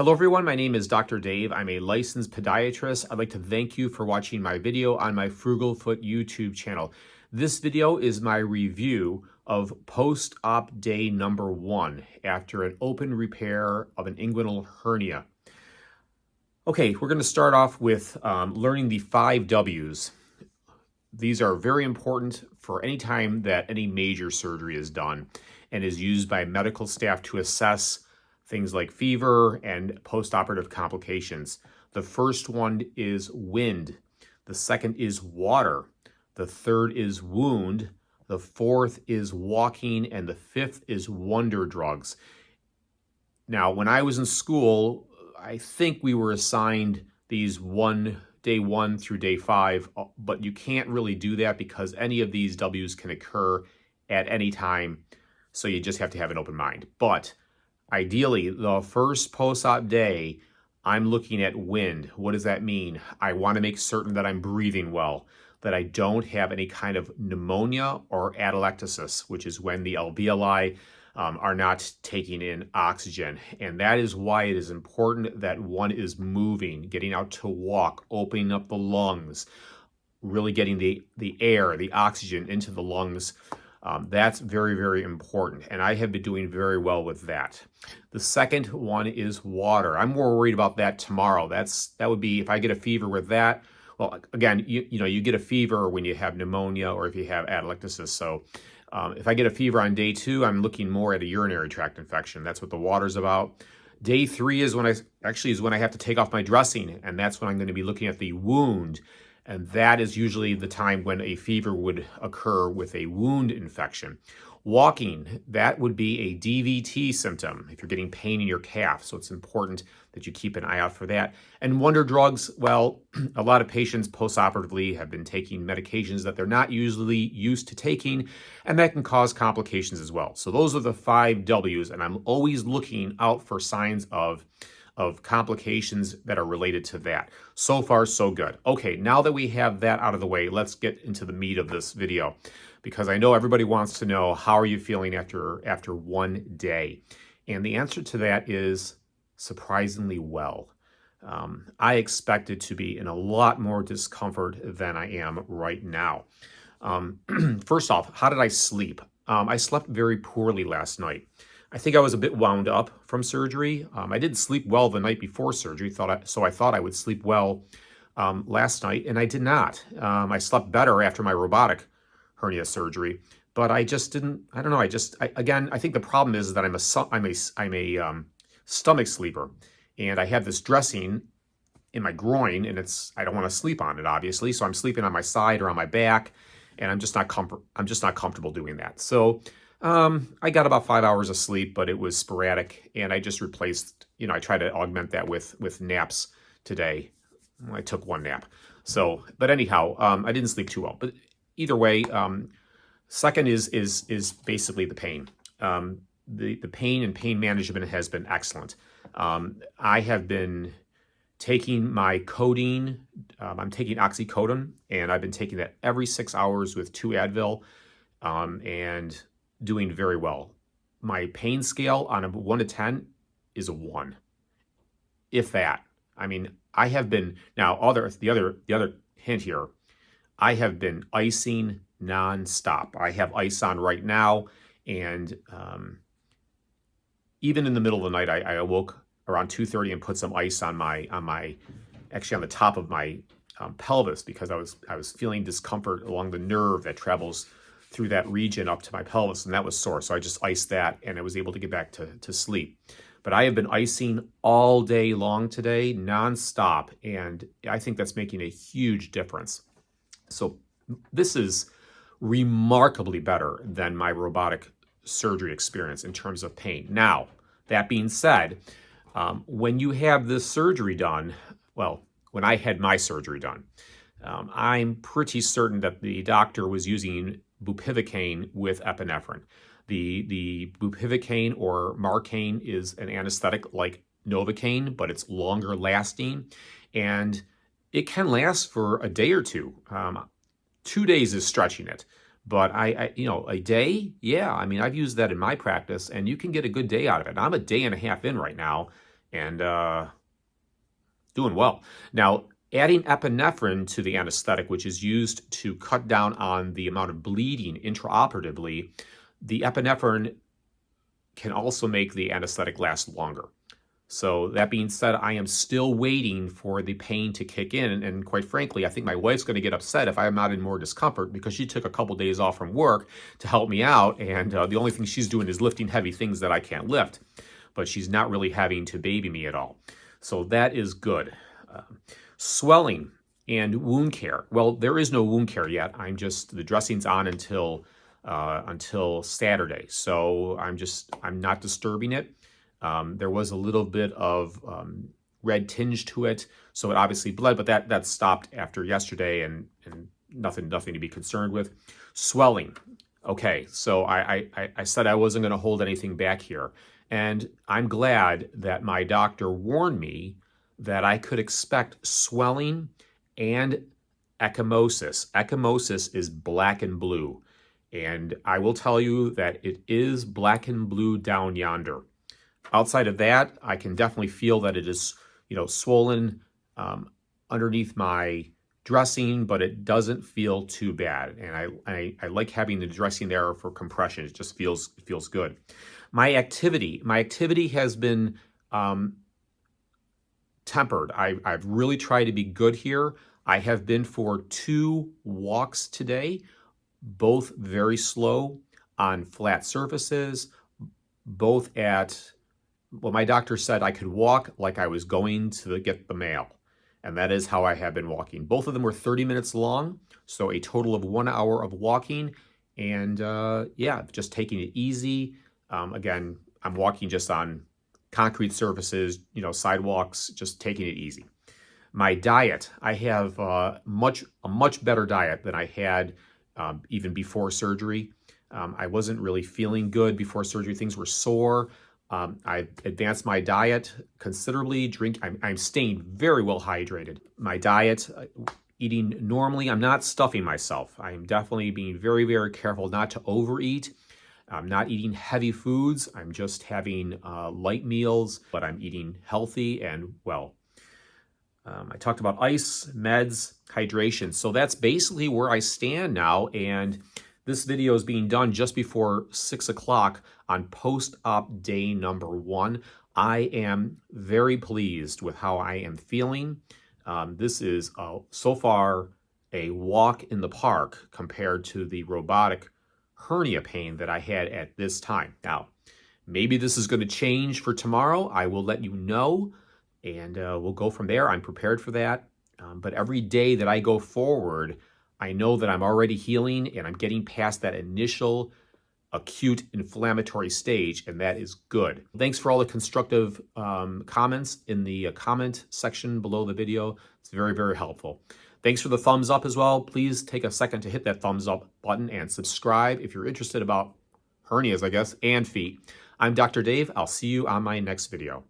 Hello everyone, my name is Dr. Dave. I'm a licensed podiatrist. I'd like to thank you for watching my video on my Frugal Foot YouTube channel. This video is my review of post-op day number 1 after an open repair of an inguinal hernia. Okay, we're going to start off with learning the 5 W's. These are very important for any time that any major surgery is done and is used by medical staff to assess things like fever and postoperative complications. The first one is wind. The second is water. The third is wound. The fourth is walking. And the fifth is wonder drugs. Now, when I was in school, I think we were assigned these day 1 through day 5, but you can't really do that because any of these W's can occur at any time. So you just have to have an open mind. But ideally, the first post-op day, I'm looking at wind. What does that mean? I want to make certain that I'm breathing well, that I don't have any kind of pneumonia or atelectasis, which is when the alveoli are not taking in oxygen. And that is why it is important that one is moving, getting out to walk, opening up the lungs, really getting the air, the oxygen into the lungs. That's very, very important, and I have been doing very well with that. The second one is water. I'm more worried about that tomorrow. That would be if I get a fever with that. Well, again, you get a fever when you have pneumonia or if you have atelectasis. So if I get a fever on day 2, I'm looking more at a urinary tract infection. That's what the water's about. Day 3 is when I have to take off my dressing, and that's when I'm going to be looking at the wound. And that is usually the time when a fever would occur with a wound infection. Walking, that would be a DVT symptom if you're getting pain in your calf. So it's important that you keep an eye out for that. And wonder drugs, well, a lot of patients postoperatively have been taking medications that they're not usually used to taking, and that can cause complications as well. So those are the 5 W's, and I'm always looking out for signs of complications that are related to that. So far, so good. Okay, now that we have that out of the way, let's get into the meat of this video, because I know everybody wants to know, how are you feeling after one day? And the answer to that is surprisingly well. I expected to be in a lot more discomfort than I am right now. First off, how did I sleep? I slept very poorly last night. I think I was a bit wound up from surgery. I didn't sleep well the night before surgery, so I thought I would sleep well last night, and I did not. I slept better after my robotic hernia surgery, but I just didn't. I don't know. I think the problem is that I'm a stomach sleeper, and I have this dressing in my groin, and I don't want to sleep on it, obviously. So I'm sleeping on my side or on my back, and I'm just not comfortable doing that. So I got about 5 hours of sleep, but it was sporadic, and I just replaced, I tried to augment that with naps today. I took 1 nap. So, but anyhow, I didn't sleep too well. But either way, second is basically the pain. The pain and pain management has been excellent. I have been taking my codeine. I'm taking oxycodone, and I've been taking that every 6 hours with 2 Advil, and doing very well. My pain scale on a 1 to 10 is a 1, if that. I mean, I have been, now the other hint here, I have been icing nonstop. I have ice on right now, and even in the middle of the night, I awoke around 2:30 and put some ice on actually on the top of my pelvis, because I was feeling discomfort along the nerve that travels through that region up to my pelvis, and that was sore. So I just iced that, and I was able to get back to sleep. But I have been icing all day long today, nonstop, and I think that's making a huge difference. So this is remarkably better than my robotic surgery experience in terms of pain. Now, that being said, when you have this surgery done, well, when I had my surgery done, I'm pretty certain that the doctor was using bupivacaine with epinephrine. The bupivacaine or Marcaine is an anesthetic like Novocaine, but it's longer lasting, and it can last for a day or two. 2 days is stretching it, but a day, yeah. I mean, I've used that in my practice, and you can get a good day out of it. And I'm a day and a half in right now, and doing well. Now, adding epinephrine to the anesthetic, which is used to cut down on the amount of bleeding intraoperatively, the epinephrine can also make the anesthetic last longer. So that being said, I am still waiting for the pain to kick in. And quite frankly, I think my wife's going to get upset if I'm not in more discomfort, because she took a couple days off from work to help me out. And the only thing she's doing is lifting heavy things that I can't lift. But she's not really having to baby me at all. So that is good. Swelling and wound care. Well, there is no wound care yet. The dressing's on until Saturday. So I'm not disturbing it. There was a little bit of red tinge to it, so it obviously bled, but that stopped after yesterday, and nothing to be concerned with. Swelling. Okay, so I said I wasn't going to hold anything back here, and I'm glad that my doctor warned me that I could expect swelling and ecchymosis. Ecchymosis is black and blue, and I will tell you that it is black and blue down yonder. Outside of that, I can definitely feel that it is, swollen underneath my dressing, but it doesn't feel too bad. And I like having the dressing there for compression. It just feels good. My activity has been tempered. I've really tried to be good here. I have been for 2 walks today, both very slow on flat surfaces, both at, well, my doctor said I could walk like I was going to get the mail. And that is how I have been walking. Both of them were 30 minutes long, so a total of 1 hour of walking. And just taking it easy. Again, I'm walking just on concrete surfaces, sidewalks, just taking it easy. My diet, I have a much better diet than I had even before surgery. I wasn't really feeling good before surgery. Things were sore. I advanced my diet considerably. I'm staying very well hydrated. My diet, eating normally. I'm not stuffing myself. I'm definitely being very, very careful not to overeat. I'm not eating heavy foods. I'm just having light meals, but I'm eating healthy and well. I talked about ice, meds, hydration. So that's basically where I stand now. And this video is being done just before 6 o'clock on post-op day number 1. I am very pleased with how I am feeling. This is so far a walk in the park compared to the robotic hernia pain that I had at this time. Now, maybe this is going to change for tomorrow. I will let you know, and we'll go from there. I'm prepared for that. But every day that I go forward, I know that I'm already healing and I'm getting past that initial acute inflammatory stage, and that is good. Thanks for all the constructive comments in the comment section below the video. It's very, very helpful. Thanks for the thumbs up as well. Please take a second to hit that thumbs up button and subscribe if you're interested about hernias, I guess, and feet. I'm Dr. Dave. I'll see you on my next video.